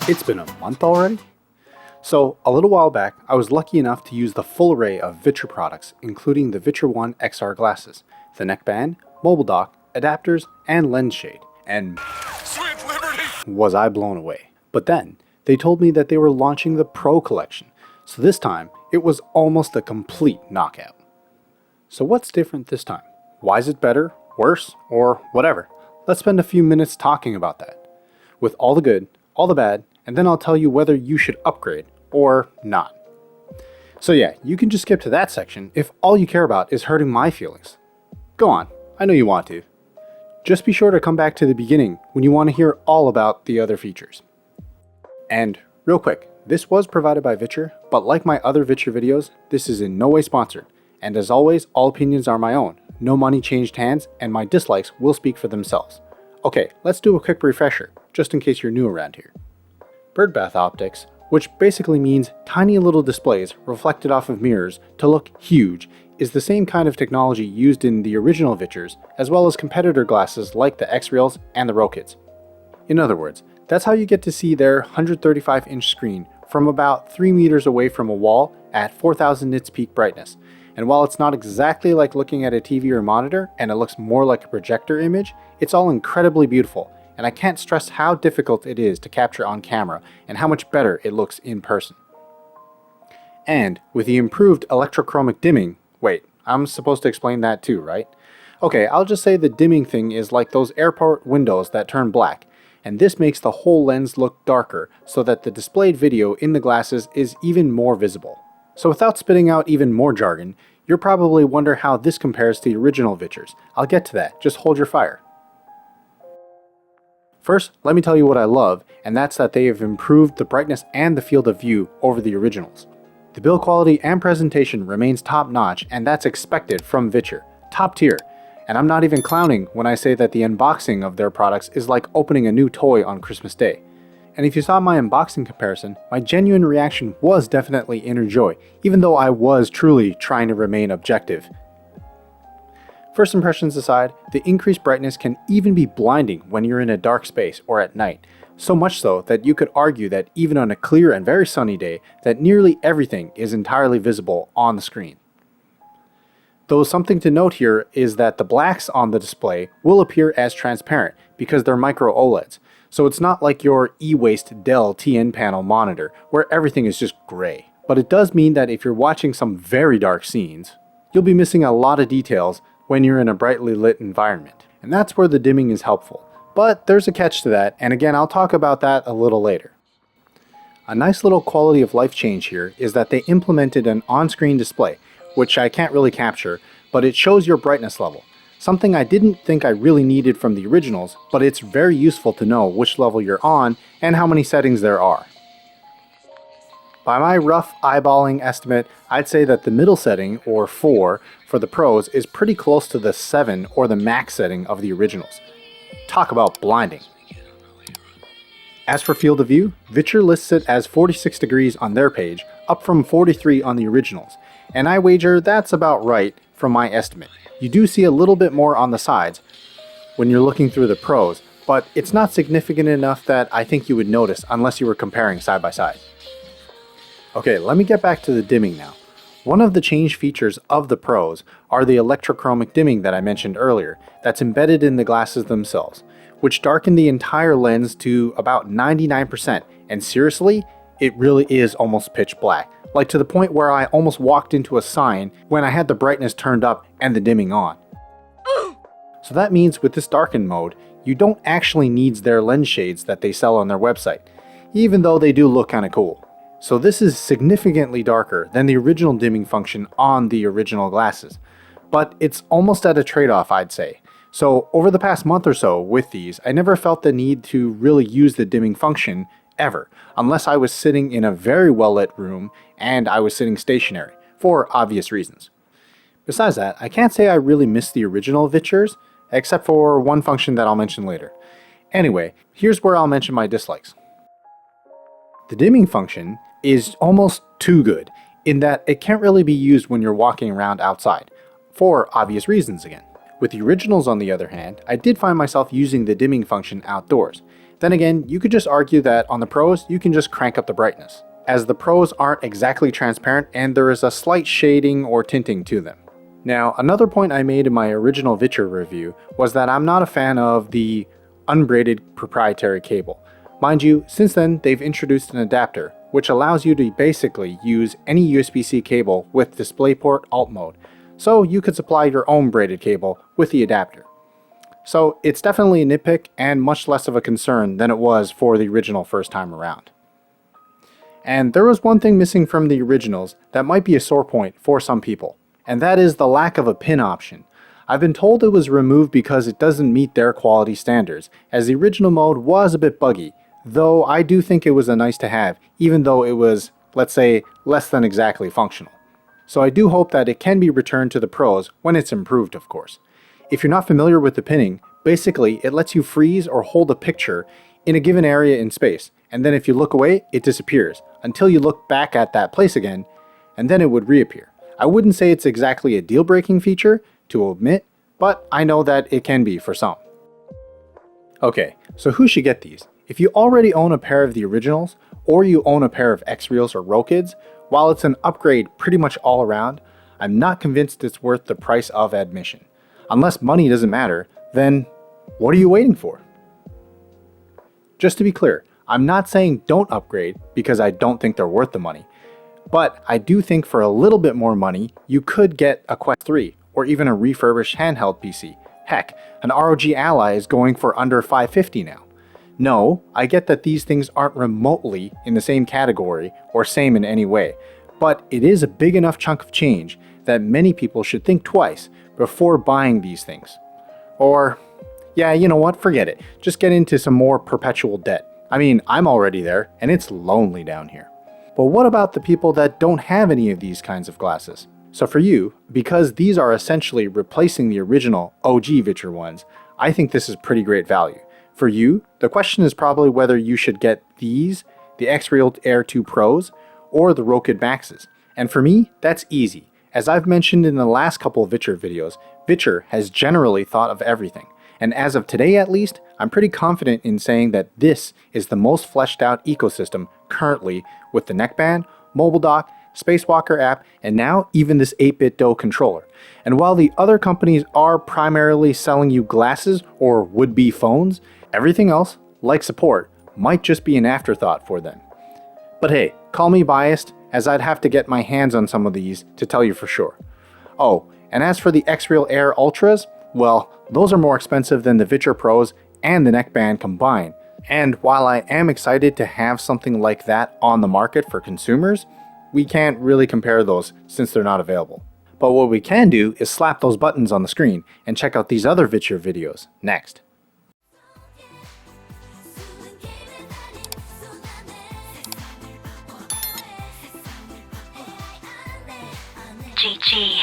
It's been a month already? So, a little while back, I was lucky enough to use the full array of Viture products, including the Viture One XR glasses, the neckband, mobile dock, adapters, and lens shade, and Sweet liberty! was I blown away. But then, they told me that they were launching the Pro collection, so this time, it was almost a complete knockout. So what's different this time? Why is it better, worse, or whatever? Let's spend a few minutes talking about that. With all the good, all the bad, and then I'll tell you whether you should upgrade or not. So yeah, you can just skip to that section if all you care about is hurting my feelings. Go on, I know you want to. Just be sure to come back to the beginning when you want to hear all about the other features. And real quick, this was provided by Viture, but like my other Viture videos, this is in no way sponsored. And as always, all opinions are my own. No money changed hands, and my dislikes will speak for themselves. Okay, let's do a quick refresher, just in case you're new around here. Birdbath optics, which basically means tiny little displays reflected off of mirrors to look huge, is the same kind of technology used in the original Vitures, as well as competitor glasses like the X-Reals and the Rokids. In other words, that's how you get to see their 135-inch screen from about 3 meters away from a wall at 4000 nits peak brightness. And while it's not exactly like looking at a TV or monitor, and it looks more like a projector image, it's all incredibly beautiful, and I can't stress how difficult it is to capture on camera and how much better it looks in person. And with the improved electrochromic dimming, wait, I'm supposed to explain that too, right? Okay, I'll just say the dimming thing is like those airport windows that turn black, and this makes the whole lens look darker so that the displayed video in the glasses is even more visible. So without spitting out even more jargon, you'll probably wonder how this compares to the original Vitures. I'll get to that, just hold your fire. First, let me tell you what I love, and that's that they have improved the brightness and the field of view over the originals. The build quality and presentation remains top notch, and that's expected from Viture, top tier. And I'm not even clowning when I say that the unboxing of their products is like opening a new toy on Christmas Day. And if you saw my unboxing comparison, my genuine reaction was definitely inner joy, even though I was truly trying to remain objective. First impressions aside, the increased brightness can even be blinding when you're in a dark space or at night, so much so that you could argue that even on a clear and very sunny day, that nearly everything is entirely visible on the screen. Though something to note here is that the blacks on the display will appear as transparent because they're micro OLEDs, so it's not like your e-waste Dell TN panel monitor where everything is just gray. But it does mean that if you're watching some very dark scenes, you'll be missing a lot of details when you're in a brightly lit environment. And that's where the dimming is helpful. But there's a catch to that, and again, I'll talk about that a little later. A nice little quality of life change here is that they implemented an on-screen display, which I can't really capture, but it shows your brightness level. Something I didn't think I really needed from the originals, but it's very useful to know which level you're on and how many settings there are. By my rough eyeballing estimate, I'd say that the middle setting, or 4, for the Pros is pretty close to the 7 or the max setting of the originals. Talk about blinding. As for field of view, Viture lists it as 46 degrees on their page, up from 43 on the originals, and I wager that's about right from my estimate. You do see a little bit more on the sides when you're looking through the Pros, but it's not significant enough that I think you would notice unless you were comparing side by side. Okay, let me get back to the dimming now. One of the change features of the Pros are the electrochromic dimming that I mentioned earlier that's embedded in the glasses themselves, which darken the entire lens to about 99%, and seriously, it really is almost pitch black, like to the point where I almost walked into a sign when I had the brightness turned up and the dimming on. So that means with this darken mode, you don't actually need their lens shades that they sell on their website, even though they do look kinda cool. So this is significantly darker than the original dimming function on the original glasses, but it's almost at a trade-off, I'd say. So over the past month or so with these, I never felt the need to really use the dimming function ever, unless I was sitting in a very well-lit room and I was sitting stationary, for obvious reasons. Besides that, I can't say I really miss the original Vitures, except for one function that I'll mention later. Anyway, here's where I'll mention my dislikes. The dimming function is almost too good, in that it can't really be used when you're walking around outside, for obvious reasons again. With the originals on the other hand, I did find myself using the dimming function outdoors. Then again, you could just argue that on the Pros, you can just crank up the brightness, as the Pros aren't exactly transparent and there is a slight shading or tinting to them. Now, another point I made in my original Viture review was that I'm not a fan of the unbraided proprietary cable. Mind you, since then they've introduced an adapter, which allows you to basically use any USB-C cable with DisplayPort alt mode, so you could supply your own braided cable with the adapter. So it's definitely a nitpick and much less of a concern than it was for the original first time around. And there was one thing missing from the originals that might be a sore point for some people, and that is the lack of a pin option. I've been told it was removed because it doesn't meet their quality standards, as the original mode was a bit buggy, though I do think it was a nice to have, even though it was, let's say, less than exactly functional. So I do hope that it can be returned to the Pros when it's improved, of course. If you're not familiar with the pinning, basically it lets you freeze or hold a picture in a given area in space, and then if you look away, it disappears, until you look back at that place again, and then it would reappear. I wouldn't say it's exactly a deal-breaking feature to omit, but I know that it can be for some. Okay, so who should get these? If you already own a pair of the originals, or you own a pair of X-Reals or Rokids, while it's an upgrade pretty much all around, I'm not convinced it's worth the price of admission. Unless money doesn't matter, then what are you waiting for? Just to be clear, I'm not saying don't upgrade because I don't think they're worth the money, but I do think for a little bit more money, you could get a Quest 3 or even a refurbished handheld PC. Heck, an ROG Ally is going for under $550 now. No, I get that these things aren't remotely in the same category or same in any way, but it is a big enough chunk of change that many people should think twice before buying these things. Or, yeah, you know what, forget it. Just get into some more perpetual debt. I mean, I'm already there, and it's lonely down here. But what about the people that don't have any of these kinds of glasses? So for you, because these are essentially replacing the original OG Viture ones, I think this is pretty great value. For you, the question is probably whether you should get these, the X-Real Air 2 Pros, or the Rokid Maxes. And for me, that's easy. As I've mentioned in the last couple of Viture videos, Viture has generally thought of everything. And as of today at least, I'm pretty confident in saying that this is the most fleshed out ecosystem currently with the neckband, mobile dock, Spacewalker app, and now even this 8-bit DOE controller. And while the other companies are primarily selling you glasses or would-be phones, everything else, like support, might just be an afterthought for them. But hey, call me biased, as I'd have to get my hands on some of these to tell you for sure. Oh, and as for the X-Real Air Ultras, well, those are more expensive than the Viture Pros and the neckband combined. And while I am excited to have something like that on the market for consumers, we can't really compare those since they're not available. But what we can do is slap those buttons on the screen and check out these other Viture videos next. GG.